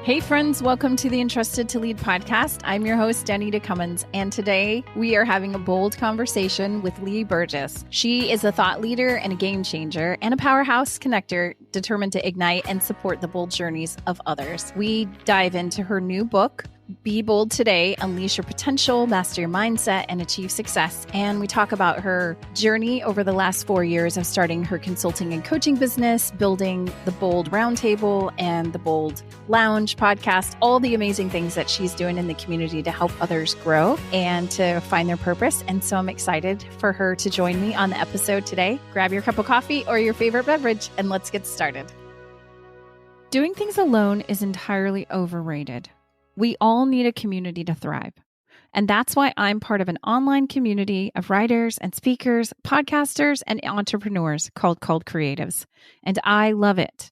Hey friends, welcome to the Entrusted to Lead podcast. I'm your host, Daunting Cummins, and today we are having a bold conversation with Leigh Burgess. She is a thought leader and a game changer and a powerhouse connector determined to ignite and support the bold journeys of others. We dive into her new book, Be Bold Today, Unleash Your Potential, Master Your Mindset, and Achieve Success. And we talk about her journey over the last 4 years of starting her consulting and coaching business, building the Bold Roundtable and the Bold Lounge podcast, all the amazing things that she's doing in the community to help others grow and to find their purpose. And so I'm excited for her to join me on the episode today. Grab your cup of coffee or your favorite beverage and let's get started. Doing things alone is entirely overrated. We all need a community to thrive. And that's why I'm part of an online community of writers and speakers, podcasters, and entrepreneurs called Creatives. And I love it.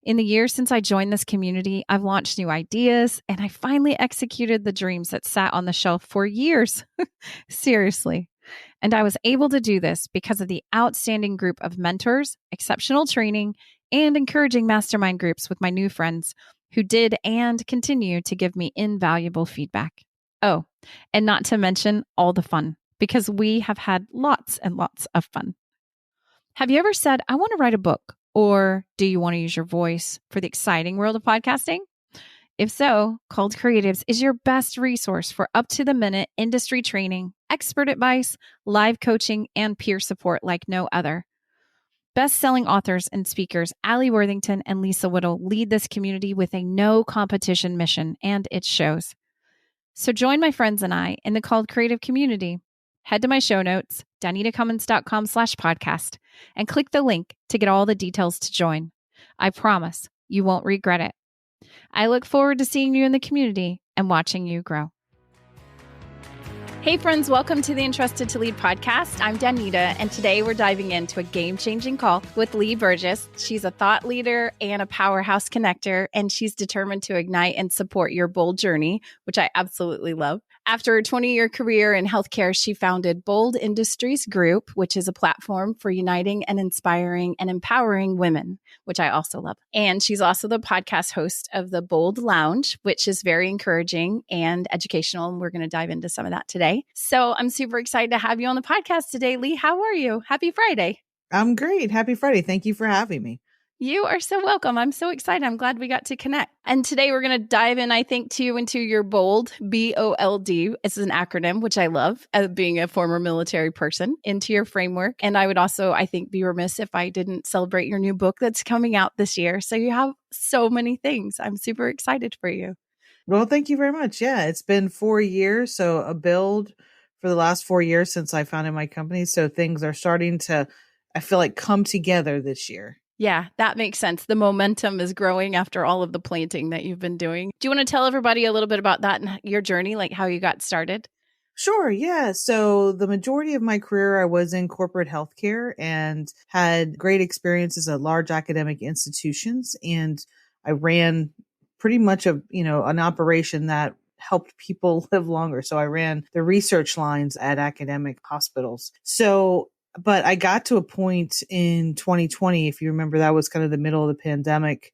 In the years since I joined this community, I've launched new ideas and I finally executed the dreams that sat on the shelf for years. Seriously. And I was able to do this because of the outstanding group of mentors, exceptional training, and encouraging mastermind groups with my new friends who did and continue to give me invaluable feedback. Oh, and not to mention all the fun, because we have had lots and lots of fun. Have you ever said, I want to write a book? Or do you want to use your voice for the exciting world of podcasting? If so, Called Creatives is your best resource for up-to-the-minute industry training, expert advice, live coaching, and peer support like no other. Best-selling authors and speakers Allie Worthington and Lisa Whittle lead this community with a no competition mission, and it shows. So join my friends and I in the Called Creative community. Head to my show notes, dauntingcummins.com/podcast, and click the link to get all the details to join. I promise you won't regret it. I look forward to seeing you in the community and watching you grow. Hey friends, welcome to the Entrusted to Lead podcast. I'm Daunting, and today we're diving into a game-changing call with Leigh Burgess. She's a thought leader and a powerhouse connector, and she's determined to ignite and support your bold journey, which I absolutely love. After a 20-year career in healthcare, she founded Bold Industries Group, which is a platform for uniting and inspiring and empowering women, which I also love. And she's also the podcast host of the Bold Lounge, which is very encouraging and educational. And we're going to dive into some of that today. So I'm super excited to have you on the podcast today, Leigh. How are you? Happy Friday. I'm great. Happy Friday. Thank you for having me. You are so welcome. I'm so excited. I'm glad we got to connect. And today we're going to dive in, I think, into your BOLD, B-O-L-D. It's an acronym, which I love, being a former military person, into your framework. And I would also, I think, be remiss if I didn't celebrate your new book that's coming out this year. So you have so many things. I'm super excited for you. Well, thank you very much. Yeah, it's been 4 years. So a build for the last 4 years since I founded my company. So things are starting to, I feel like, come together this year. Yeah, that makes sense. The momentum is growing after all of the planting that you've been doing. Do you want to tell everybody a little bit about that and your journey, like how you got started? Sure. Yeah. So the majority of my career, I was in corporate healthcare and had great experiences at large academic institutions. And I ran pretty much an operation that helped people live longer. So I ran the research lines at academic hospitals. But I got to a point in 2020, if you remember, that was kind of the middle of the pandemic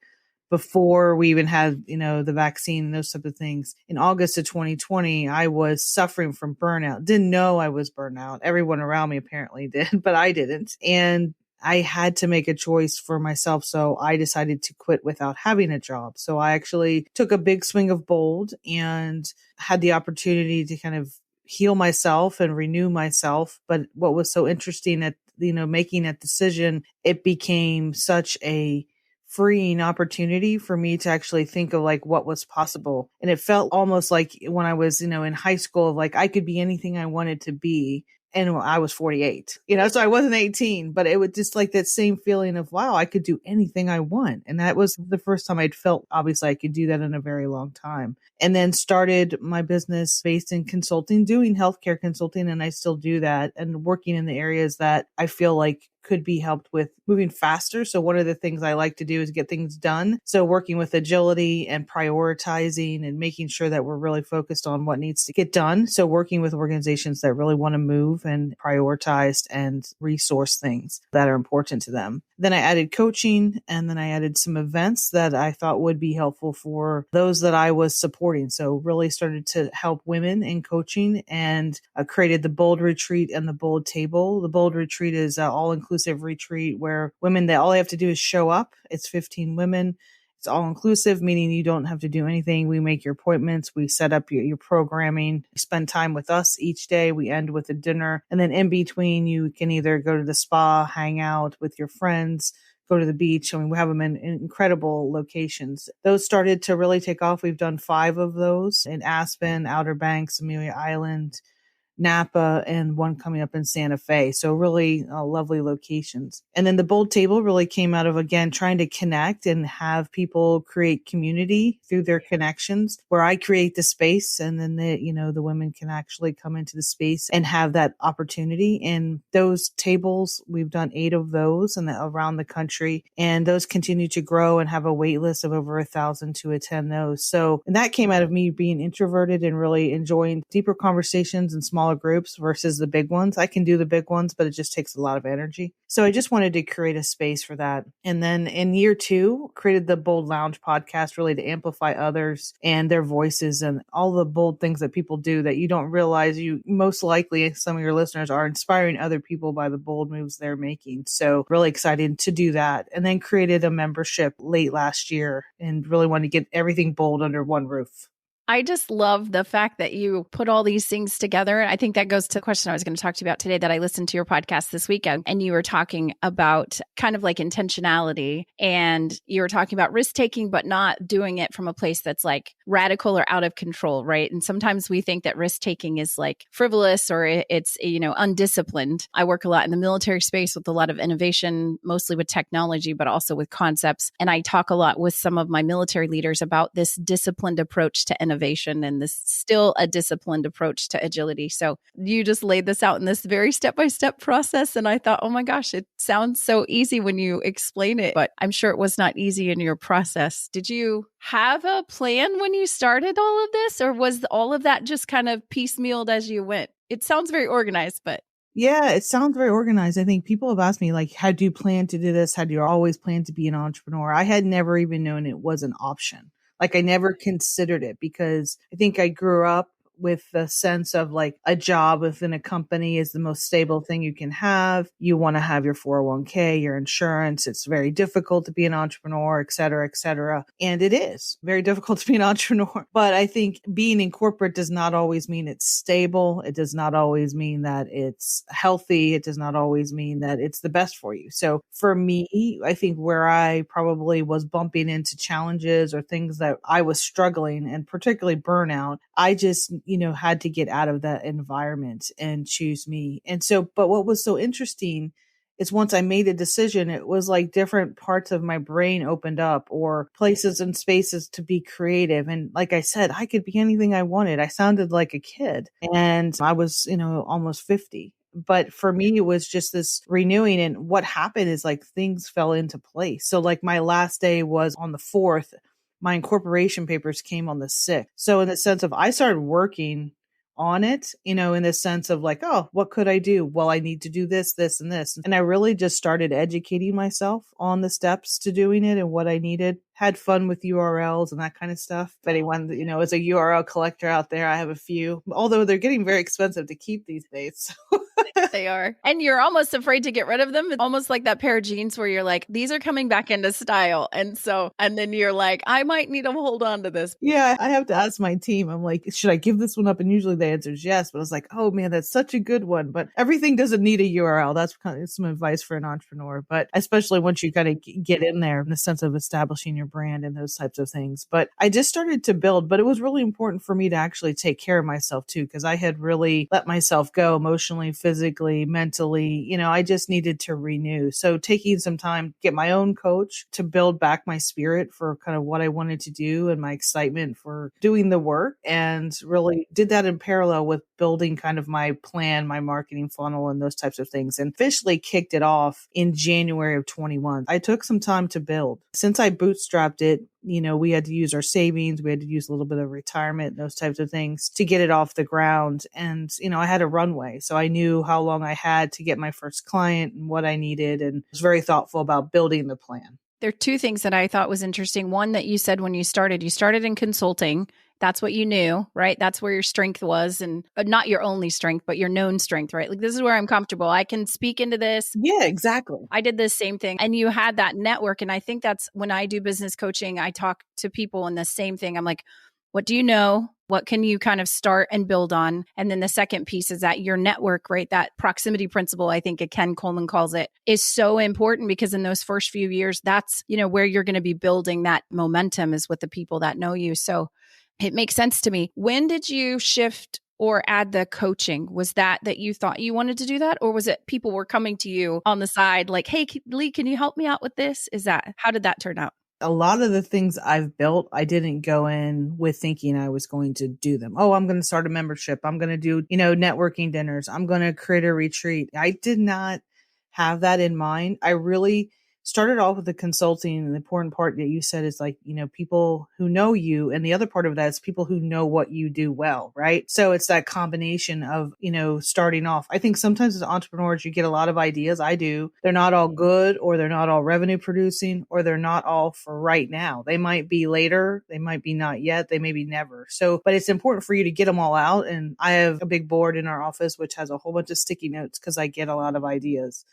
before we even had, the vaccine and those type of things. In August of 2020, I was suffering from burnout. Didn't know I was burnout. Everyone around me apparently did, but I didn't. And I had to make a choice for myself. So I decided to quit without having a job. So I actually took a big swing of bold and had the opportunity to kind of heal myself and renew myself. But what was so interesting at, making that decision, it became such a freeing opportunity for me to actually think of like what was possible. And it felt almost like when I was, in high school, of like I could be anything I wanted to be. And I was 48, so I wasn't 18, but it was just like that same feeling of, wow, I could do anything I want. And that was the first time I'd felt, obviously, I could do that in a very long time. And then started my business based in consulting, doing healthcare consulting. And I still do that and working in the areas that I feel like could be helped with moving faster. So one of the things I like to do is get things done. So working with agility and prioritizing and making sure that we're really focused on what needs to get done. So working with organizations that really want to move and prioritize and resource things that are important to them. Then I added coaching, and then I added some events that I thought would be helpful for those that I was supporting. So really started to help women in coaching, and created the Bold Retreat and the Bold Table. The Bold Retreat is an all-inclusive retreat where women, all they have to do is show up. It's 15 women. It's all inclusive, meaning you don't have to do anything. We make your appointments. We set up your programming. You spend time with us each day. We end with a dinner. And then in between, you can either go to the spa, hang out with your friends, go to the beach. I mean, we have them in incredible locations. Those started to really take off. We've done 5 of those in Aspen, Outer Banks, Amelia Island, Napa, and one coming up in Santa Fe. So really lovely locations. And then the Bold Table really came out of, again, trying to connect and have people create community through their connections, where I create the space, and then the women can actually come into the space and have that opportunity. And those tables, we've done 8 of those around the country, and those continue to grow and have a wait list of over 1,000 to attend those. So, and that came out of me being introverted and really enjoying deeper conversations and smaller groups versus the big ones. I can do the big ones, but it just takes a lot of energy. So I just wanted to create a space for that. And then in year 2, created the Bold Lounge podcast, really to amplify others and their voices and all the bold things that people do that you don't realize. You most likely, some of your listeners are inspiring other people by the bold moves they're making. So really excited to do that. And then created a membership late last year and really wanted to get everything bold under one roof. I just love the fact that you put all these things together. I think that goes to the question I was going to talk to you about today, that I listened to your podcast this weekend, and you were talking about kind of like intentionality, and you were talking about risk taking, but not doing it from a place that's like radical or out of control, right? And sometimes we think that risk taking is like frivolous or it's, undisciplined. I work a lot in the military space with a lot of innovation, mostly with technology, but also with concepts. And I talk a lot with some of my military leaders about this disciplined approach to innovation and this still a disciplined approach to agility. So you just laid this out in this very step-by-step process. And I thought, oh my gosh, it sounds so easy when you explain it, but I'm sure it was not easy in your process. Did you have a plan when you started all of this, or was all of that just kind of piecemealed as you went? It sounds very organized, but yeah, it sounds very organized. I think people have asked me, like, how do you plan to do this? How do you always plan to be an entrepreneur? I had never even known it was an option. Like, I never considered it because I think I grew up with the sense of like a job within a company is the most stable thing you can have. You want to have your 401k, your insurance. It's very difficult to be an entrepreneur, et cetera, et cetera. And it is very difficult to be an entrepreneur. But I think being in corporate does not always mean it's stable. It does not always mean that it's healthy. It does not always mean that it's the best for you. So for me, I think where I probably was bumping into challenges or things that I was struggling, and particularly burnout, I just had to get out of that environment and choose me. And so, but what was so interesting is once I made a decision, it was like different parts of my brain opened up, or places and spaces to be creative. And like I said, I could be anything I wanted. I sounded like a kid, and I was, almost 50. But for me, it was just this renewing. And what happened is like things fell into place. So like my last day was on the 4th. My incorporation papers came on the 6th. So in the sense of I started working on it, in the sense of like, oh, what could I do? Well, I need to do this, this, and this. And I really just started educating myself on the steps to doing it and what I needed. Had fun with URLs and that kind of stuff. If anyone, is a URL collector out there, I have a few, although they're getting very expensive to keep these days. They are. And you're almost afraid to get rid of them. It's almost like that pair of jeans where you're like, these are coming back into style. And then you're like, I might need to hold on to this. Yeah, I have to ask my team. I'm like, should I give this one up? And usually the answer is yes. But I was like, oh man, that's such a good one. But everything doesn't need a URL. That's kind of some advice for an entrepreneur. But especially once you kind of get in there in the sense of establishing your brand and those types of things. But I just started to build. But it was really important for me to actually take care of myself too, because I had really let myself go emotionally, physically, physically, mentally, I just needed to renew. So taking some time, get my own coach to build back my spirit for kind of what I wanted to do and my excitement for doing the work, and really did that in parallel with building kind of my plan, my marketing funnel and those types of things, and officially kicked it off in January of 21. I took some time to build. Since I bootstrapped it, we had to use our savings. We had to use a little bit of retirement, those types of things to get it off the ground. And, I had a runway. So I knew how long I had to get my first client and what I needed, and was very thoughtful about building the plan. There are two things that I thought was interesting. One, that you said when you started in consulting. That's what you knew, right? That's where your strength was, and not your only strength, but your known strength, right? Like, this is where I'm comfortable. I can speak into this. Yeah, exactly. I did the same thing. And you had that network. And I think that's when I do business coaching, I talk to people and the same thing. I'm like, what do you know? What can you kind of start and build on? And then the second piece is that your network, right? That proximity principle, I think Ken Coleman calls it, is so important, because in those first few years, that's, where you're going to be building that momentum, is with the people that know you. So it makes sense to me. When did you shift or add the coaching? Was that you thought you wanted to do that? Or was it people were coming to you on the side like, hey, Leigh, can you help me out with this? How did that turn out? A lot of the things I've built, I didn't go in with thinking I was going to do them. Oh, I'm going to start a membership. I'm going to do, networking dinners. I'm going to create a retreat. I did not have that in mind. I really started off with the consulting, and the important part that you said is like, people who know you. And the other part of that is people who know what you do well, right? So it's that combination of, starting off. I think sometimes as entrepreneurs, you get a lot of ideas. I do. They're not all good, or they're not all revenue producing, or they're not all for right now. They might be later. They might be not yet. They may be never. So, but it's important for you to get them all out. And I have a big board in our office, which has a whole bunch of sticky notes, because I get a lot of ideas.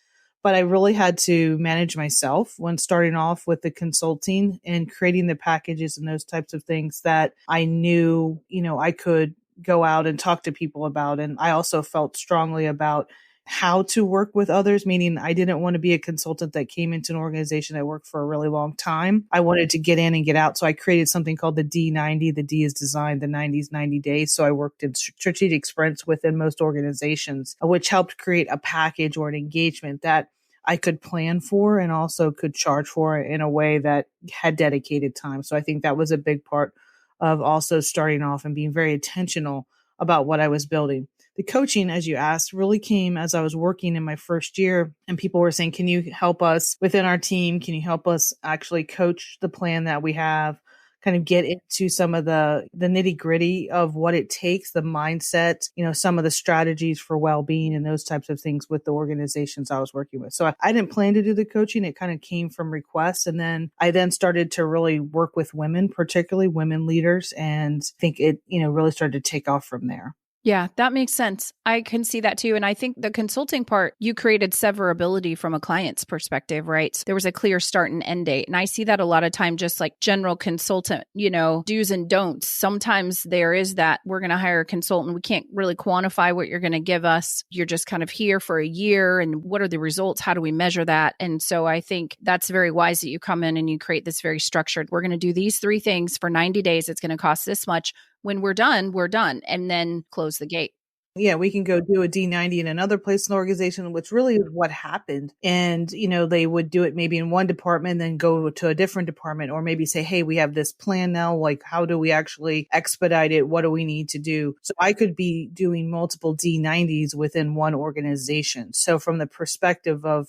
But I really had to manage myself when starting off with the consulting and creating the packages and those types of things that I knew, I could go out and talk to people about. And I also felt strongly about how to work with others, meaning I didn't want to be a consultant that came into an organization that worked for a really long time. I wanted to get in and get out. So I created something called the D90. The D is designed, the 90 is 90 days. So I worked in strategic sprints within most organizations, which helped create a package or an engagement that I could plan for and also could charge for in a way that had dedicated time. So I think that was a big part of also starting off and being very intentional about what I was building. The coaching, as you asked, really came as I was working in my first year, and people were saying, can you help us within our team? Can you help us actually coach the plan that we have? Kind of get into some of the nitty gritty of what it takes, the mindset, some of the strategies for well-being and those types of things with the organizations I was working with. So I didn't plan to do the coaching. It kind of came from requests. And then I started to really work with women, particularly women leaders. And I think it, really started to take off from there. Yeah, that makes sense. I can see that too. And I think the consulting part, you created severability from a client's perspective, right? So there was a clear start and end date. And I see that a lot of time, just like general consultant, do's and don'ts. Sometimes there is that we're going to hire a consultant. We can't really quantify what you're going to give us. You're just kind of here for a year. And what are the results? How do we measure that? And so I think that's very wise that you come in and you create this very structured, we're going to do these 3 things for 90 days. It's going to cost this much. When we're done, and then close the gate. Yeah, we can go do a D90 in another place in the organization, which really is what happened. And, they would do it maybe in one department, then go to a different department, or maybe say, hey, we have this plan now. Like, how do we actually expedite it? What do we need to do? So I could be doing multiple D90s within one organization. So from the perspective of,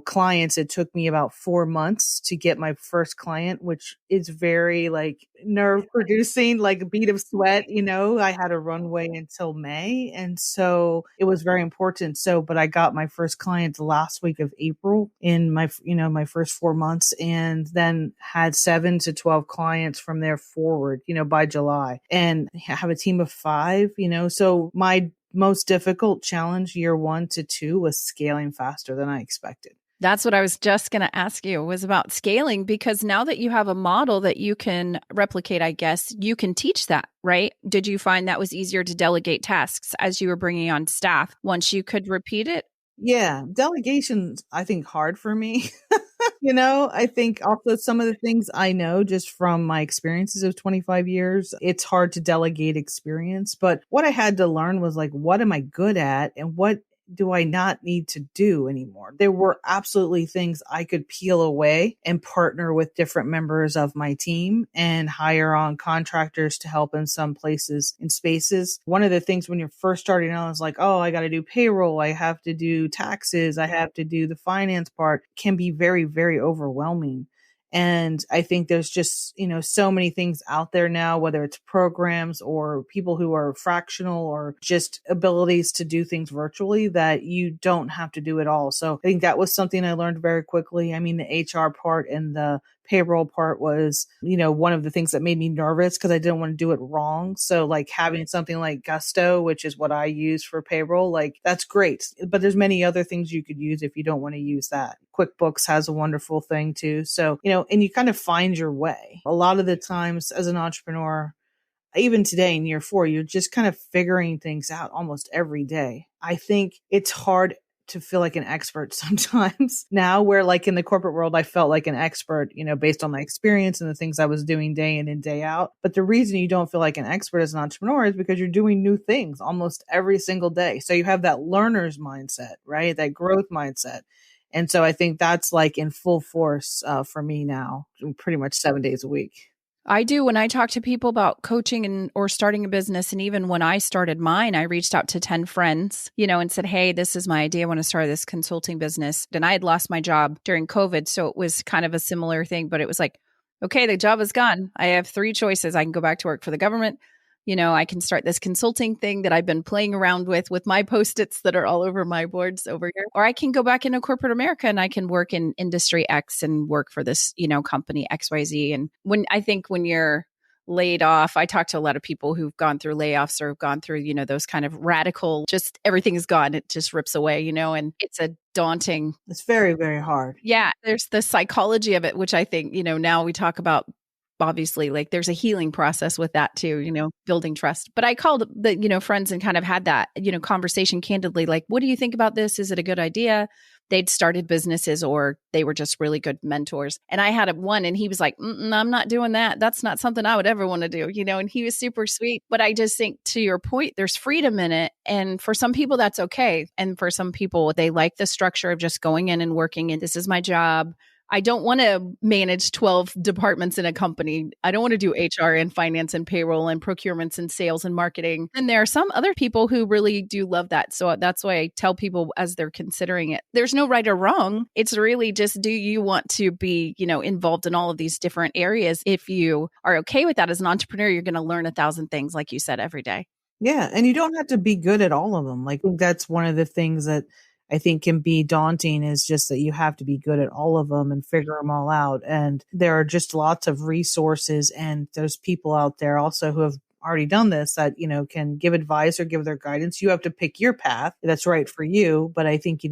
clients, it took me about 4 months to get my first client, which is very like nerve producing, like a bead of sweat. I had a runway until May. And so it was very important. But I got my first client the last week of April in my first 4 months, and then had 7 to 12 clients from there forward, by July, and have a team of 5, so my most difficult challenge year 1 to 2 was scaling faster than I expected. That's what I was just going to ask you, was about scaling, because now that you have a model that you can replicate, I guess you can teach that, right? Did you find that was easier to delegate tasks as you were bringing on staff once you could repeat it? Yeah, delegation's, I think, hard for me. I think also some of the things I know just from my experiences of 25 years, it's hard to delegate experience. But what I had to learn was like, what am I good at and what do I not need to do anymore? There were absolutely things I could peel away and partner with different members of my team and hire on contractors to help in some places and spaces. One of the things when you're first starting out is like, oh, I got to do payroll. I have to do taxes. I have to do the finance part. Can be very, very overwhelming. And I think there's just, so many things out there now, whether it's programs or people who are fractional or just abilities to do things virtually that you don't have to do it all. So I think that was something I learned very quickly. I mean, the HR part and the payroll part was, one of the things that made me nervous because I didn't want to do it wrong. So like having something like Gusto, which is what I use for payroll, like that's great. But there's many other things you could use if you don't want to use that. QuickBooks has a wonderful thing too. So, and you kind of find your way. A lot of the times as an entrepreneur, even today in year 4, you're just kind of figuring things out almost every day. I think it's hard to feel like an expert sometimes now, where like in the corporate world, I felt like an expert, based on my experience and the things I was doing day in and day out. But the reason you don't feel like an expert as an entrepreneur is because you're doing new things almost every single day. So you have that learner's mindset, right? That growth mindset. And so I think that's like in full force for me now, pretty much 7 days a week. I do. When I talk to people about coaching or starting a business, and even when I started mine, I reached out to 10 friends, and said, hey, this is my idea. I want to start this consulting business. And I had lost my job during COVID. So it was kind of a similar thing, but it was like, okay, the job is gone. I have 3 choices. I can go back to work for the government. I can start this consulting thing that I've been playing around with my Post-its that are all over my boards over here. Or I can go back into corporate America and I can work in industry X and work for this, company XYZ. And when you're laid off, I talk to a lot of people who've gone through layoffs or have gone through, those kind of radical, just everything is gone. It just rips away, and it's a daunting. It's very, very hard. Yeah. There's the psychology of it, which I think, now we talk about. Obviously, like there's a healing process with that too, building trust. But I called the, friends and kind of had that, conversation candidly, like, what do you think about this? Is it a good idea? They'd started businesses or they were just really good mentors. And I had one and he was like, I'm not doing that. That's not something I would ever want to do, and he was super sweet. But I just think to your point, there's freedom in it. And for some people, that's okay. And for some people, they like the structure of just going in and working and this is my job. I don't want to manage 12 departments in a company. I don't want to do HR and finance and payroll and procurements and sales and marketing. And there are some other people who really do love that. So that's why I tell people as they're considering it, there's no right or wrong. It's really just, do you want to be, involved in all of these different areas? If you are okay with that as an entrepreneur, you're going to learn 1,000 things, like you said, every day. Yeah. And you don't have to be good at all of them. Like that's one of the things that I think can be daunting, is just that you have to be good at all of them and figure them all out. And there are just lots of resources, and there's people out there also who have already done this that, can give advice or give their guidance. You have to pick your path that's right for you. But I think,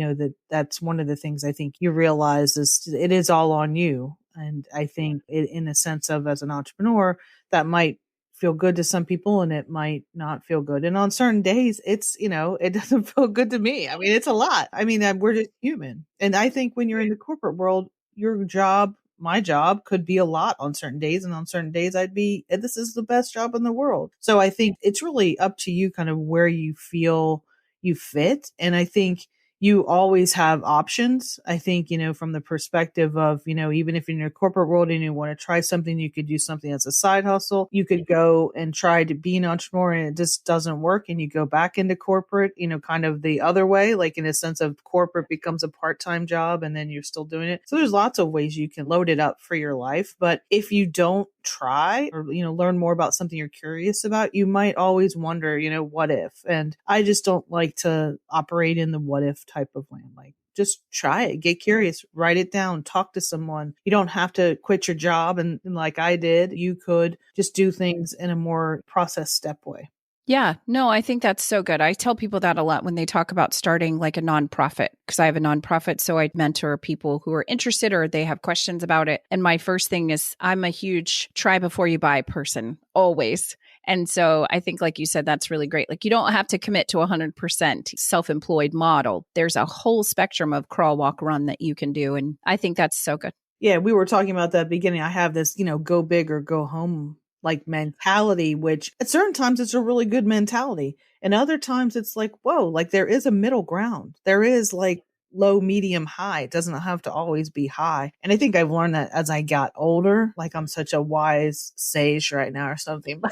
that's one of the things I think you realize is it is all on you. And I think in a sense of, as an entrepreneur, that might feel good to some people and it might not feel good. And on certain days, it's, it doesn't feel good to me. I mean, it's a lot. I mean, we're just human. And I think when you're in the corporate world, your job, my job could be a lot on certain days. And on certain days this is the best job in the world. So I think it's really up to you kind of where you feel you fit. And I think you always have options. I think, from the perspective of, even if you're in a corporate world and you want to try something, you could do something as a side hustle. You could go and try to be an entrepreneur and it just doesn't work. And you go back into corporate, kind of the other way, like in a sense of corporate becomes a part-time job and then you're still doing it. So there's lots of ways you can load it up for your life. But if you don't try or, learn more about something you're curious about, you might always wonder, what if? And I just don't like to operate in the what if type of land. Like, just try it, get curious, write it down, talk to someone. You don't have to quit your job. And like I did, you could just do things in a more process step way. Yeah, no, I think that's so good. I tell people that a lot when they talk about starting like a nonprofit, because I have a nonprofit. So I mentor people who are interested or they have questions about it. And my first thing is I'm a huge try before you buy person, always. And so I think, like you said, that's really great. Like you don't have to commit to 100% self-employed model. There's a whole spectrum of crawl, walk, run that you can do. And I think that's so good. Yeah, we were talking about that at the beginning. I have this, go big or go home like mentality, which at certain times it's a really good mentality. And other times it's like, whoa, like there is a middle ground. There is like low, medium, high. It doesn't have to always be high. And I think I've learned that as I got older, like I'm such a wise sage right now or something. But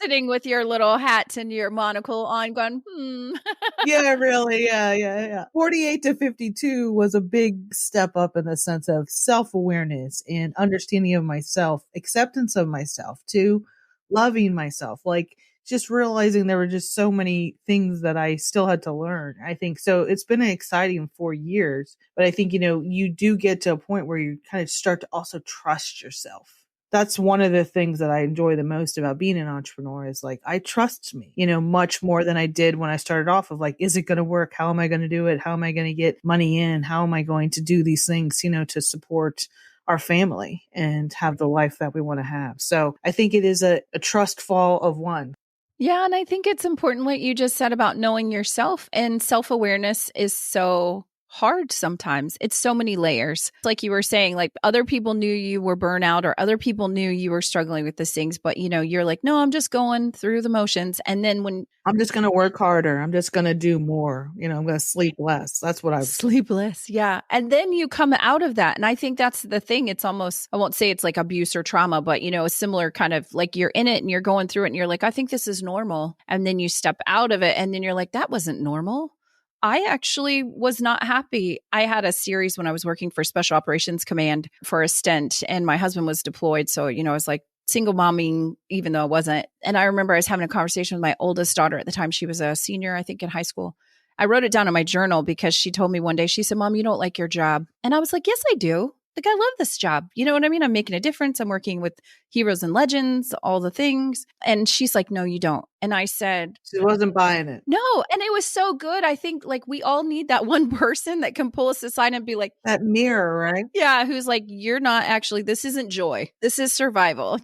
Sitting with your little hat and your monocle on going, yeah, really. Yeah. 48 to 52 was a big step up in the sense of self-awareness and understanding of myself, acceptance of myself, too, loving myself, like just realizing there were just so many things that I still had to learn. I think so. It's been an exciting 4 years, but I think, you do get to a point where you kind of start to also trust yourself. That's one of the things that I enjoy the most about being an entrepreneur is like, I trust me, much more than I did when I started off of like, is it going to work? How am I going to do it? How am I going to get money in? How am I going to do these things, to support our family and have the life that we want to have? So I think it is a trust fall of one. Yeah. And I think it's important what you just said about knowing yourself, and self-awareness is so hard sometimes. It's so many layers. Like you were saying, like other people knew you were burnout or other people knew you were struggling with these things, but you're like, no, I'm just going through the motions. And then when I'm just going to work harder, I'm just going to do more, I'm going to sleep less. That's what sleep less. Yeah. And then you come out of that. And I think that's the thing. It's almost, I won't say it's like abuse or trauma, but a similar kind of like you're in it and you're going through it and you're like, I think this is normal. And then you step out of it and then you're like, that wasn't normal. I actually was not happy. I had a series when I was working for Special Operations Command for a stint, and my husband was deployed. So, I was like single momming, even though I wasn't. And I remember I was having a conversation with my oldest daughter at the time. She was a senior, I think, in high school. I wrote it down in my journal because she told me one day, she said, Mom, you don't like your job. And I was like, yes, I do. Like, I love this job. You know what I mean? I'm making a difference. I'm working with heroes and legends, all the things. And she's like, no, you don't. And I said, she wasn't buying it. No. And it was so good. I think like we all need that one person that can pull us aside and be like, that mirror, right? Yeah. Who's like, you're not actually, this isn't joy. This is survival.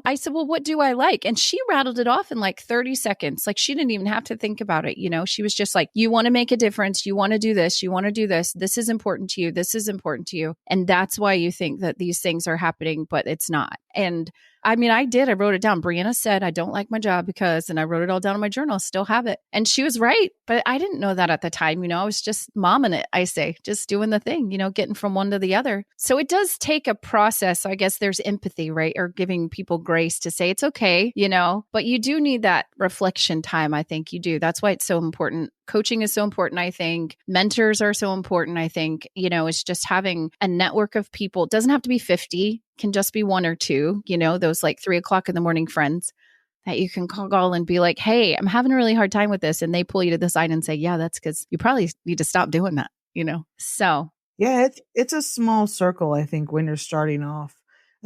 I said, well, what do I like? And she rattled it off in like 30 seconds. Like she didn't even have to think about it. She was just like, you want to make a difference. You want to do this. You want to do this. This is important to you. This is important to you. And that's why you think that these things are happening, but it's not. And I mean, I did. I wrote it down. Brianna said, I don't like my job because, and I wrote it all down in my journal, still have it. And she was right. But I didn't know that at the time. I was just momming it, I say, just doing the thing, getting from one to the other. So it does take a process. So I guess there's empathy, right? Or giving people grace to say it's okay, but you do need that reflection time. I think you do. That's why it's so important. Coaching is so important, I think. Mentors are so important, I think. It's just having a network of people. It doesn't have to be 50, can just be one or two, those like 3:00 in the morning friends that you can call and be like, hey, I'm having a really hard time with this. And they pull you to the side and say, yeah, that's because you probably need to stop doing that, So. Yeah, it's a small circle, I think, when you're starting off,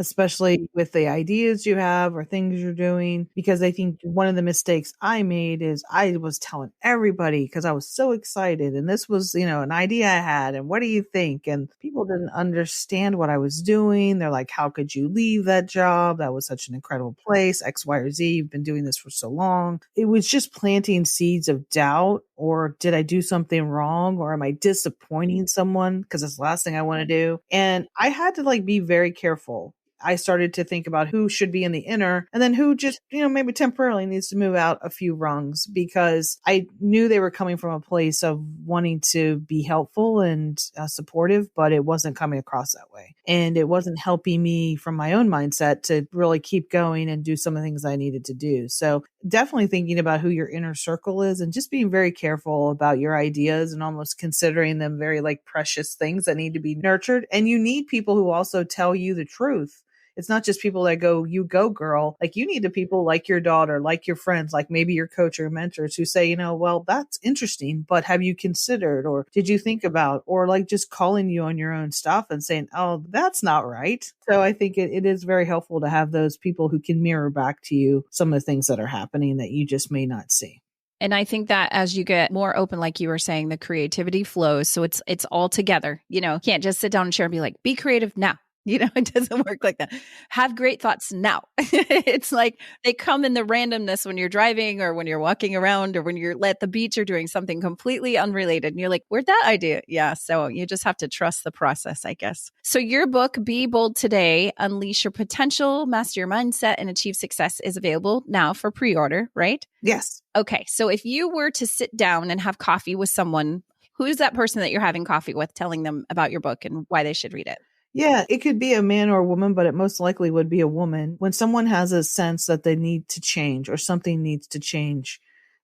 especially with the ideas you have or things you're doing, because I think one of the mistakes I made is I was telling everybody because I was so excited. And this was, an idea I had. And what do you think? And people didn't understand what I was doing. They're like, how could you leave that job? That was such an incredible place, X, Y, or Z. You've been doing this for so long. It was just planting seeds of doubt. Or did I do something wrong? Or am I disappointing someone? Because that's the last thing I want to do. And I had to be very careful. I started to think about who should be in the inner and then who just, maybe temporarily needs to move out a few rungs, because I knew they were coming from a place of wanting to be helpful and supportive, but it wasn't coming across that way. And it wasn't helping me from my own mindset to really keep going and do some of the things I needed to do. So definitely thinking about who your inner circle is and just being very careful about your ideas and almost considering them very precious things that need to be nurtured. And you need people who also tell you the truth. It's not just people that go, you go girl. You need the people like your daughter, like your friends, like maybe your coach or mentors who say, well, that's interesting, but have you considered, or did you think about, or just calling you on your own stuff and saying, oh, that's not right. So I think it is very helpful to have those people who can mirror back to you some of the things that are happening that you just may not see. And I think that as you get more open, like you were saying, the creativity flows. So it's all together. You can't just sit down and share and be like, be creative now. It doesn't work like that. Have great thoughts now. It's like they come in the randomness when you're driving or when you're walking around or when you're at the beach or doing something completely unrelated. And you're like, where'd that idea? Yeah. So you just have to trust the process, I guess. So your book, Be Bold Today, Unleash Your Potential, Master Your Mindset, and Achieve Success is available now for pre-order, right? Yes. Okay. So if you were to sit down and have coffee with someone, who's that person that you're having coffee with, telling them about your book and why they should read it? Yeah, it could be a man or a woman, but it most likely would be a woman. When someone has a sense that they need to change or something needs to change,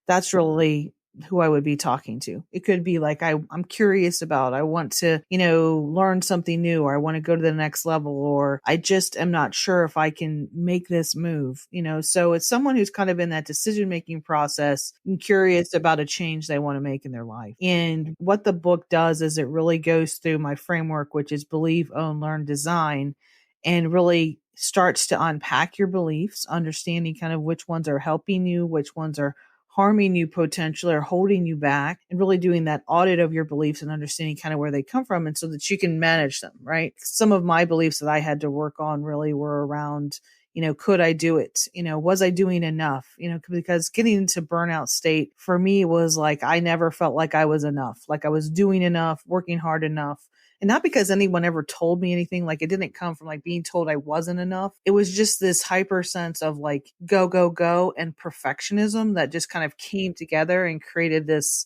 that's really who I would be talking to. It could be like, I'm curious about, I want to, learn something new, or I want to go to the next level, or I just am not sure if I can make this move, so it's someone who's kind of in that decision-making process and curious about a change they want to make in their life. And what the book does is it really goes through my framework, which is believe, own, learn, design, and really starts to unpack your beliefs, understanding kind of which ones are helping you, which ones are harming you potentially or holding you back, and really doing that audit of your beliefs and understanding kind of where they come from, and so that you can manage them, right? Some of my beliefs that I had to work on really were around, could I do it? Was I doing enough? Because getting into burnout state for me was like, I never felt like I was enough, like I was doing enough, working hard enough. And not because anyone ever told me anything, like it didn't come from like being told I wasn't enough. It was just this hyper sense of like go, go, go and perfectionism that just kind of came together and created this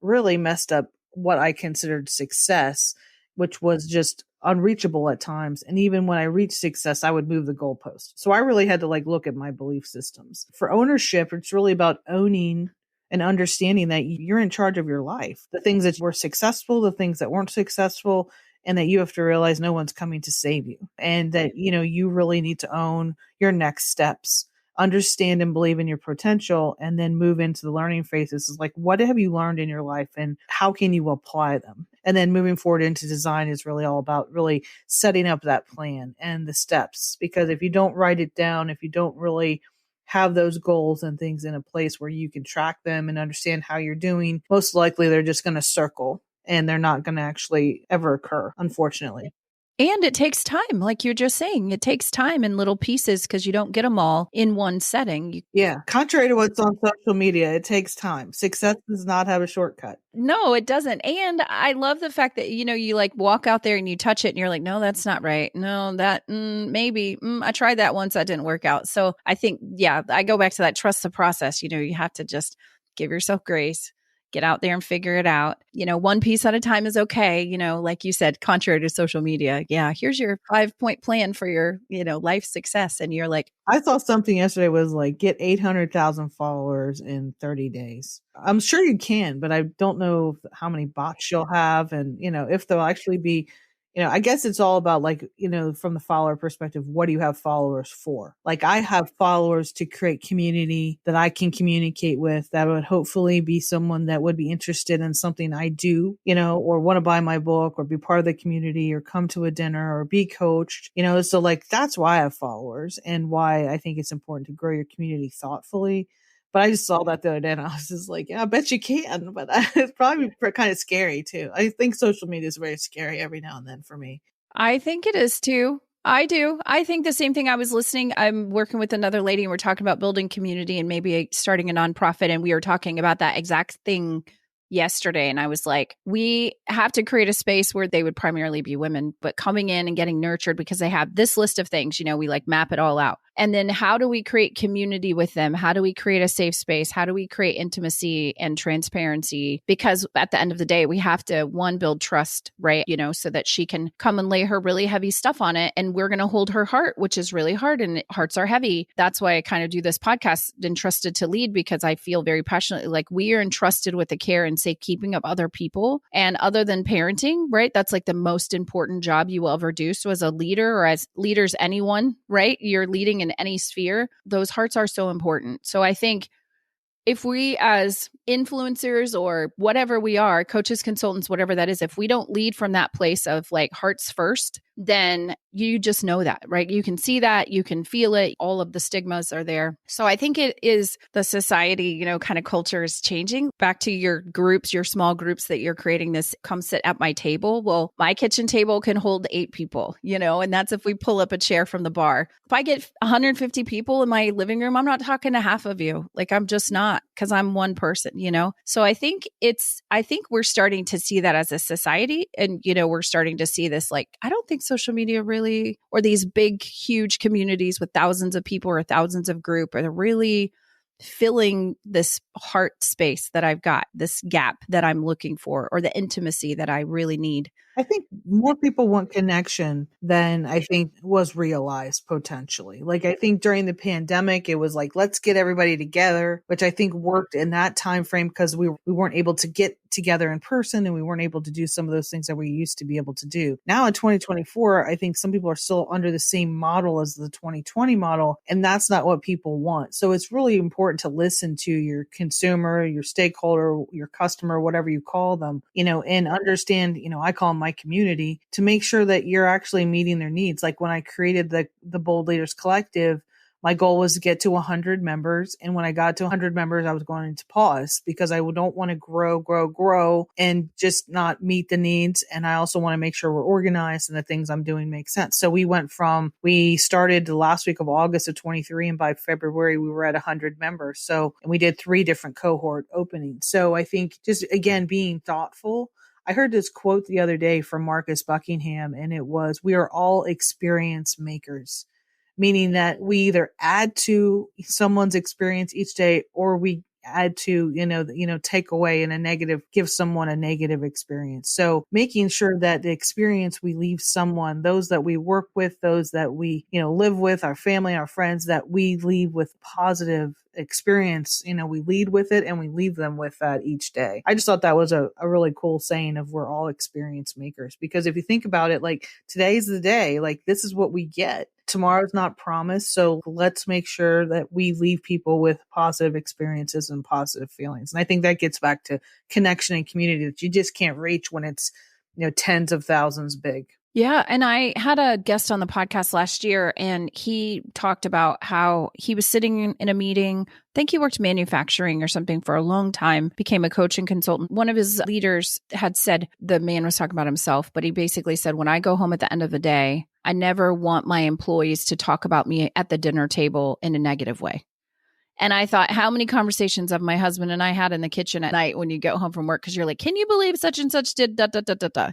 really messed up what I considered success, which was just unreachable at times. And even when I reached success, I would move the goalpost. So I really had to like look at my belief systems. For ownership, it's really about owning and understanding that you're in charge of your life, the things that were successful, the things that weren't successful, and that you have to realize no one's coming to save you, and that, you really need to own your next steps, understand and believe in your potential, and then move into the learning phases. Is like, what have you learned in your life and how can you apply them? And then moving forward into design is really all about really setting up that plan and the steps, because if you don't write it down, if you don't really have those goals and things in a place where you can track them and understand how you're doing, most likely they're just going to circle and they're not going to actually ever occur, unfortunately. And it takes time. Like you're just saying, it takes time in little pieces because you don't get them all in one setting. Yeah. Contrary to what's on social media, it takes time. Success does not have a shortcut. No, it doesn't. And I love the fact that, you like walk out there and you touch it and you're like, no, that's not right. No, that maybe I tried that once. That didn't work out. So I think, I go back to that trust the process. You have to just give yourself grace, get out there and figure it out. One piece at a time is okay. Like you said, contrary to social media. Yeah. Here's your 5-point plan for your, life success. And you're like, I saw something yesterday was like, get 800,000 followers in 30 days. I'm sure you can, but I don't know how many bots you'll have. And, if they'll actually be, I guess it's all about like, from the follower perspective, what do you have followers for? Like I have followers to create community that I can communicate with, that would hopefully be someone that would be interested in something I do, or want to buy my book or be part of the community or come to a dinner or be coached, so like that's why I have followers and why I think it's important to grow your community thoughtfully. But I just saw that the other day and I was just like, yeah, I bet you can. But it's probably kind of scary too. I think social media is very scary every now and then for me. I think it is too. I do. I think the same thing. I'm working with another lady and we're talking about building community and maybe starting a nonprofit. And we were talking about that exact thing yesterday. And I was like, we have to create a space where they would primarily be women, but coming in and getting nurtured because they have this list of things, we like map it all out. And then how do we create community with them? How do we create a safe space? How do we create intimacy and transparency? Because at the end of the day, we have to, one, build trust, right? So that she can come and lay her really heavy stuff on it. And we're going to hold her heart, which is really hard. And hearts are heavy. That's why I kind of do this podcast, Entrusted to Lead, because I feel very passionately like we are entrusted with the care and safekeeping of other people. And other than parenting, right? That's like the most important job you will ever do. So as a leader or as leaders, anyone, right? You're leading in any sphere, those hearts are so important. So I think if we as influencers or whatever we are, coaches, consultants, whatever that is, if we don't lead from that place of like hearts first, then you just know that, right? You can see that, you can feel it. All of the stigmas are there. So I think it is the society, kind of culture is changing. Back to your groups, your small groups that you're creating this, come sit at my table. Well, my kitchen table can hold 8 people, and that's if we pull up a chair from the bar. If I get 150 people in my living room, I'm not talking to half of you. Like I'm just not, because I'm one person, So I think we're starting to see that as a society. And, we're starting to see this, like, I don't think social media really, or these big, huge communities with thousands of people or thousands of group are really filling this heart space that I've got, this gap that I'm looking for, or the intimacy that I really need. I think more people want connection than I think was realized potentially. Like I think during the pandemic, it was like, let's get everybody together, which I think worked in that time frame because we weren't able to get together in person and we weren't able to do some of those things that we used to be able to do. Now in 2024, I think some people are still under the same model as the 2020 model, and that's not what people want. So it's really important to listen to your consumer, your stakeholder, your customer, whatever you call them, and understand, I call them my community, to make sure that you're actually meeting their needs. Like when I created the Bold Leaders Collective, my goal was to get to 100 members. And when I got to 100 members, I was going to pause because I don't want to grow and just not meet the needs. And I also want to make sure we're organized and the things I'm doing make sense. So we started the last week of August of 23, and by February, we were at 100 members. And we did 3 different cohort openings. So I think just, again, being thoughtful. I heard this quote the other day from Marcus Buckingham, and it was, we are all experience makers, meaning that we either add to someone's experience each day or we add to, take away in a negative, give someone a negative experience. So making sure that the experience we leave someone, those that we work with, those that we, live with, our family, our friends, that we leave with positive experience, we lead with it and we leave them with that each day. I just thought that was a really cool saying of we're all experience makers, because if you think about it, like today's the day, like this is what we get. Tomorrow's not promised. So let's make sure that we leave people with positive experiences and positive feelings. And I think that gets back to connection and community that you just can't reach when it's, tens of thousands big. Yeah. And I had a guest on the podcast last year, and he talked about how he was sitting in a meeting. I think he worked manufacturing or something for a long time, became a coach and consultant. One of his leaders had said, the man was talking about himself, but he basically said, when I go home at the end of the day, I never want my employees to talk about me at the dinner table in a negative way. And I thought, how many conversations have my husband and I had in the kitchen at night when you get home from work? Because you're like, can you believe such and such did da, da, da, da, da,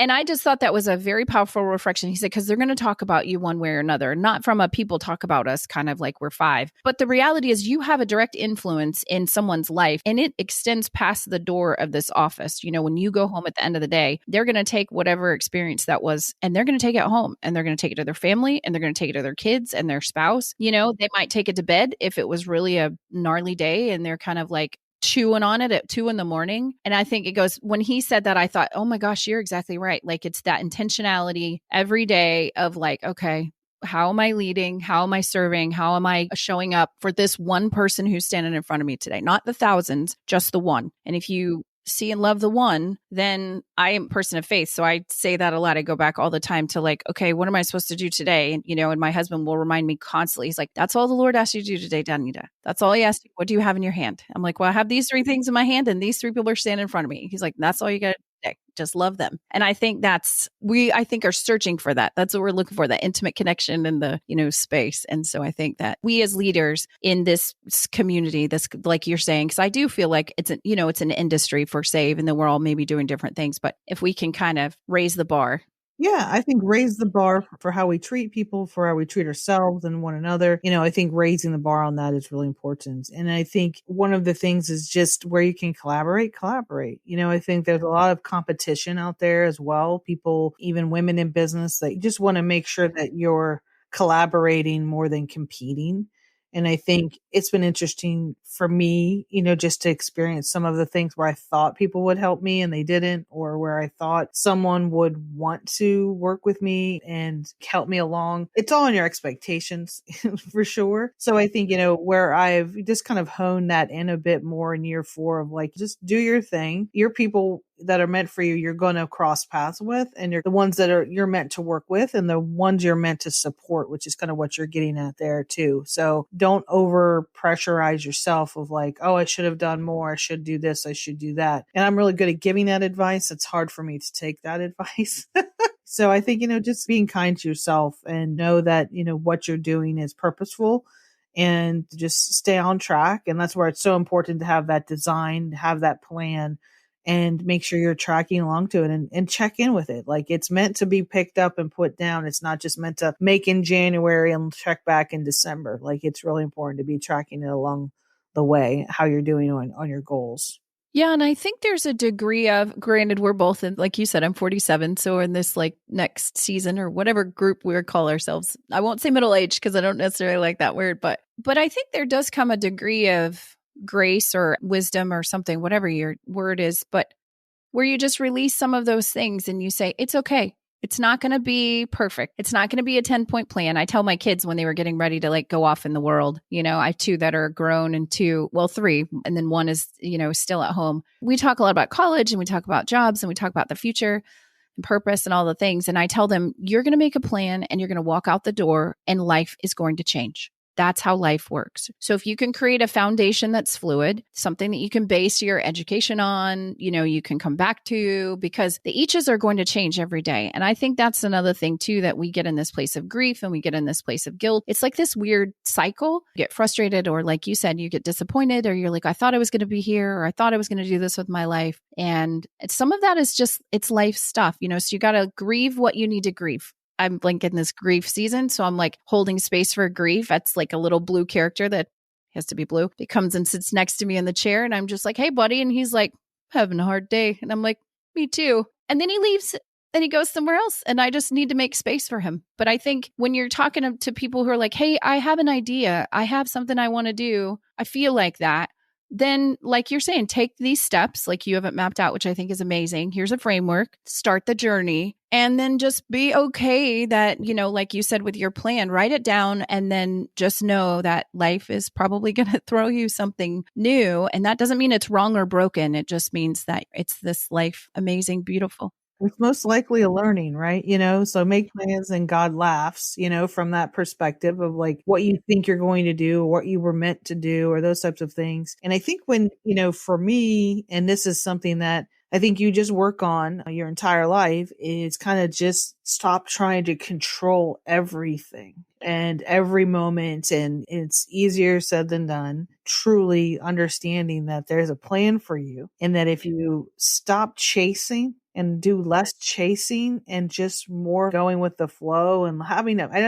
And I just thought that was a very powerful reflection. He said, because they're going to talk about you one way or another, not from a people talk about us kind of like we're 5. But the reality is you have a direct influence in someone's life, and it extends past the door of this office. When you go home at the end of the day, they're going to take whatever experience that was, and they're going to take it home, and they're going to take it to their family, and they're going to take it to their kids and their spouse. They might take it to bed if it was really a gnarly day and they're kind of like chewing on it at 2 a.m. And I think it goes, when he said that, I thought, oh my gosh, you're exactly right. Like it's that intentionality every day of like, okay, how am I leading? How am I serving? How am I showing up for this one person who's standing in front of me today? Not the thousands, just the one. And if you see and love the one, then I am a person of faith. So I say that a lot. I go back all the time to like, okay, what am I supposed to do today? And, and my husband will remind me constantly. He's like, that's all the Lord asked you to do today, Danita. That's all he asked you. What do you have in your hand? I'm like, well, I have these 3 things in my hand and these 3 people are standing in front of me. He's like, that's all you got to do today. Just love them. And I think I think are searching for that. That's what we're looking for, that intimate connection in the, space. And so I think that we as leaders in this community, this, like you're saying, because I do feel like it's an industry for SAVE, and then we're all maybe doing different things. But if we can kind of raise the bar. Yeah, I think raise the bar for how we treat people, for how we treat ourselves and one another. I think raising the bar on that is really important. And I think one of the things is just where you can collaborate. I think there's a lot of competition out there as well. People, even women in business, that you just want to make sure that you're collaborating more than competing. And I think it's been interesting for me, just to experience some of the things where I thought people would help me and they didn't, or where I thought someone would want to work with me and help me along. It's all in your expectations for sure. So I think, where I've just kind of honed that in a bit more in year 4 of like, just do your thing. Your people that are meant for you, you're going to cross paths with, and you're the ones that you're meant to work with, and the ones you're meant to support, which is kind of what you're getting at there too. So don't over pressurize yourself of like, oh, I should have done more. I should do this. I should do that. And I'm really good at giving that advice. It's hard for me to take that advice. So I think, just being kind to yourself and know that, what you're doing is purposeful and just stay on track. And that's where it's so important to have that design, to have that plan, and make sure you're tracking along to it and check in with it. Like, it's meant to be picked up and put down. It's not just meant to make in January and check back in December. Like, it's really important to be tracking it along the way, how you're doing on your goals. Yeah. And I think there's a degree of, granted, we're both in, like you said, I'm 47. So we're in this like next season or whatever group we call ourselves. I won't say middle age because I don't necessarily like that word, but I think there does come a degree of grace or wisdom or something, whatever your word is, but where you just release some of those things and you say, it's okay. It's not going to be perfect. It's not going to be a 10-point plan. I tell my kids when they were getting ready to like go off in the world, I have 2 that are grown and 3, and then 1 is, still at home. We talk a lot about college and we talk about jobs and we talk about the future and purpose and all the things. And I tell them, you're going to make a plan and you're going to walk out the door and life is going to change. That's how life works. So if you can create a foundation that's fluid, something that you can base your education on, you can come back to, because the eaches are going to change every day. And I think that's another thing too, that we get in this place of grief and we get in this place of guilt. It's like this weird cycle. You get frustrated, or like you said, you get disappointed, or you're like, I thought I was going to be here, or I thought I was going to do this with my life. And some of that is just, it's life stuff, so you got to grieve what you need to grieve. I'm like in this grief season. So I'm like holding space for grief. That's like a little blue character that has to be blue. It comes and sits next to me in the chair. And I'm just like, hey, buddy. And he's like, having a hard day. And I'm like, me too. And then he leaves and he goes somewhere else. And I just need to make space for him. But I think when you're talking to people who are like, hey, I have an idea. I have something I want to do. I feel like that. Then, like you're saying, take these steps like you have it mapped out, which I think is amazing. Here's a framework, start the journey, and then just be okay that, like you said with your plan, write it down and then just know that life is probably going to throw you something new. And that doesn't mean it's wrong or broken. It just means that it's this life, amazing, beautiful. It's most likely a learning, right? So make plans and God laughs, from that perspective of like what you think you're going to do, or what you were meant to do, or those types of things. And I think when, for me, and this is something that I think you just work on your entire life, is kind of just stop trying to control everything and every moment. And it's easier said than done, truly understanding that there's a plan for you, and that if you stop chasing and do less chasing and just more going with the flow and having I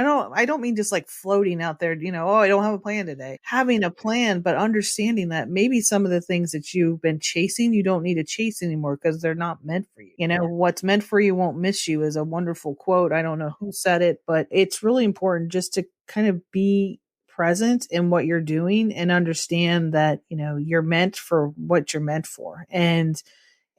don't mean just like floating out there, oh, I don't have a plan today. Having a plan, but understanding that maybe some of the things that you've been chasing, you don't need to chase anymore because they're not meant for you. What's meant for you won't miss you is a wonderful quote. I don't know who said it, but it's really important just to kind of be present in what you're doing and understand that, you're meant for what you're meant for. And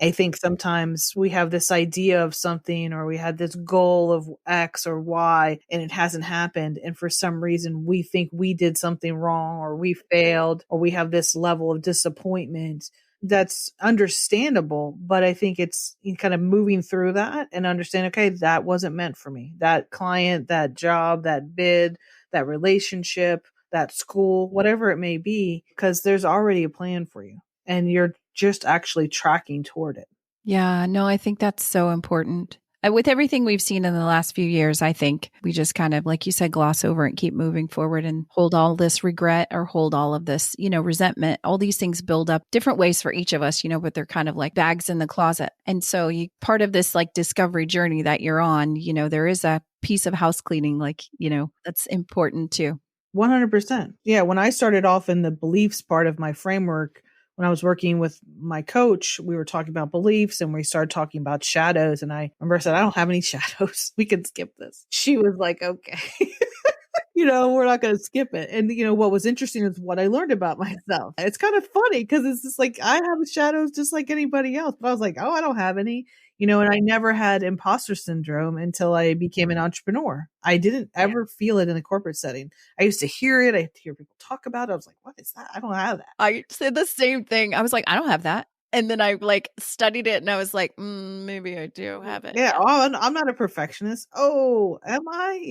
I think sometimes we have this idea of something, or we had this goal of X or Y, and it hasn't happened. And for some reason, we think we did something wrong, or we failed, or we have this level of disappointment. That's understandable. But I think it's kind of moving through that and understand, okay, that wasn't meant for me. That client, that job, that bid, that relationship, that school, whatever it may be, because there's already a plan for you. And you're just actually tracking toward it. Yeah, no, I think that's so important. With everything we've seen in the last few years, I think we just kind of, like you said, gloss over and keep moving forward and hold all this regret or hold all of this, resentment. All these things build up different ways for each of us, but they're kind of like bags in the closet. And so part of this like discovery journey that you're on, there is a piece of house cleaning, like, that's important too. 100%. Yeah. When I started off in the beliefs part of my framework, when I was working with my coach, we were talking about beliefs and we started talking about shadows. And I remember I said, I don't have any shadows. We can skip this. She was like, okay. we're not going to skip it. And, what was interesting is what I learned about myself. It's kind of funny because it's just like, I have shadows just like anybody else. But I was like, oh, I don't have any, and I never had imposter syndrome until I became an entrepreneur. I didn't ever feel it in a corporate setting. I used to hear it. I used to hear people talk about it. I was like, what is that? I don't have that. I said the same thing. I was like, I don't have that. And then I studied it and I was like, maybe I do have it. Yeah. Oh, I'm not a perfectionist. Oh, am I?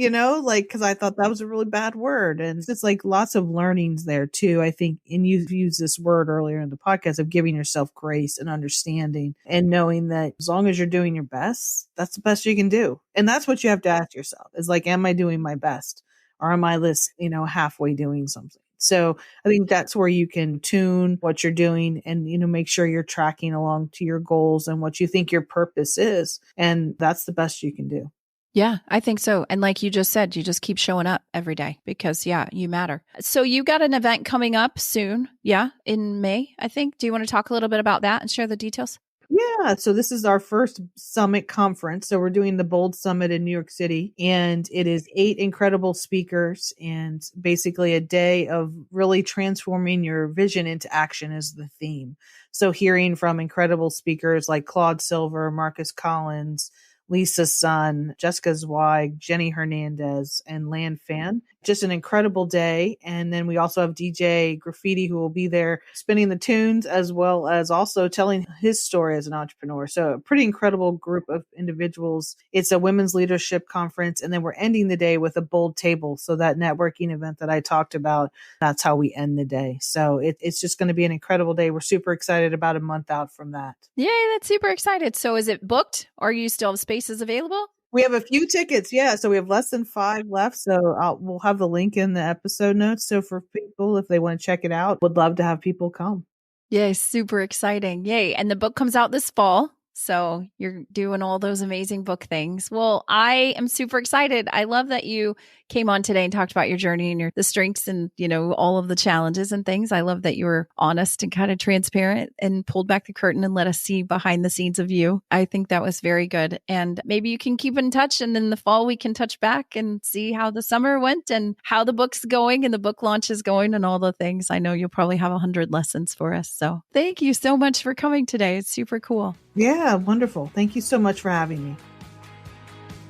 Because I thought that was a really bad word. And it's like lots of learnings there too. I think, and you've used this word earlier in the podcast of giving yourself grace and understanding and knowing that as long as you're doing your best, that's the best you can do. And that's what you have to ask yourself is like, am I doing my best? Or am I halfway doing something? So I think that's where you can tune what you're doing and, make sure you're tracking along to your goals and what you think your purpose is. And that's the best you can do. Yeah, I think so. And like you just said, you just keep showing up every day because, you matter. So you got an event coming up soon. Yeah, in May, I think. Do you want to talk a little bit about that and share the details? Yeah. So this is our first summit conference. So we're doing the Bold Summit in New York City, and it is 8 incredible speakers and basically a day of really transforming your vision into action is the theme. So hearing from incredible speakers like Claude Silver, Marcus Collins, Lisa Sun, Jessica Zweig, Jenny Hernandez, and Lan Fan. Just an incredible day. And then we also have DJ Graffiti who will be there spinning the tunes as well as also telling his story as an entrepreneur. So a pretty incredible group of individuals. It's a women's leadership conference. And then we're ending the day with a bold table. So that networking event that I talked about, that's how we end the day. So it's just going to be an incredible day. We're super excited about a month out from that. Yay, that's super excited. So is it booked or you still have spaces available? We have a few tickets. Yeah. So we have less than 5 left. So we'll have the link in the episode notes. So for people, if they want to check it out, would love to have people come. Yay. Super exciting. Yay. And the book comes out this fall. So you're doing all those amazing book things. Well, I am super excited. I love that you came on today and talked about your journey and the strengths and, all of the challenges and things. I love that you were honest and kind of transparent and pulled back the curtain and let us see behind the scenes of you. I think that was very good. And maybe you can keep in touch. And in the fall, we can touch back and see how the summer went and how the book's going and the book launch is going and all the things. I know you'll probably have 100 lessons for us. So thank you so much for coming today. It's super cool. Yeah, wonderful. Thank you so much for having me.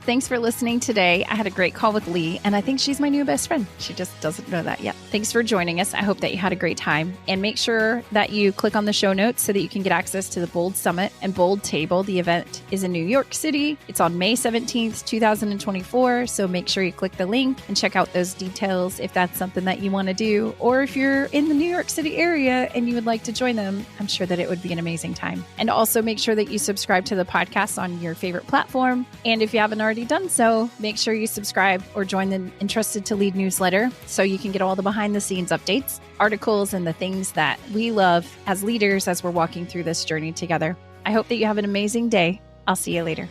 Thanks for listening today. I had a great call with Leigh, and I think she's my new best friend. She just doesn't know that yet. Thanks for joining us. I hope that you had a great time. And make sure that you click on the show notes so that you can get access to the Bold Summit and Bold Table. The event is in New York City. It's on May 17th, 2024. So make sure you click the link and check out those details if that's something that you want to do. Or if you're in the New York City area and you would like to join them, I'm sure that it would be an amazing time. And also make sure that you subscribe to the podcast on your favorite platform. And if you haven't already done so, make sure you subscribe or join the Entrusted to Lead newsletter so you can get all the behind the scenes updates, articles, and the things that we love as leaders as we're walking through this journey together. I hope that you have an amazing day. I'll see you later.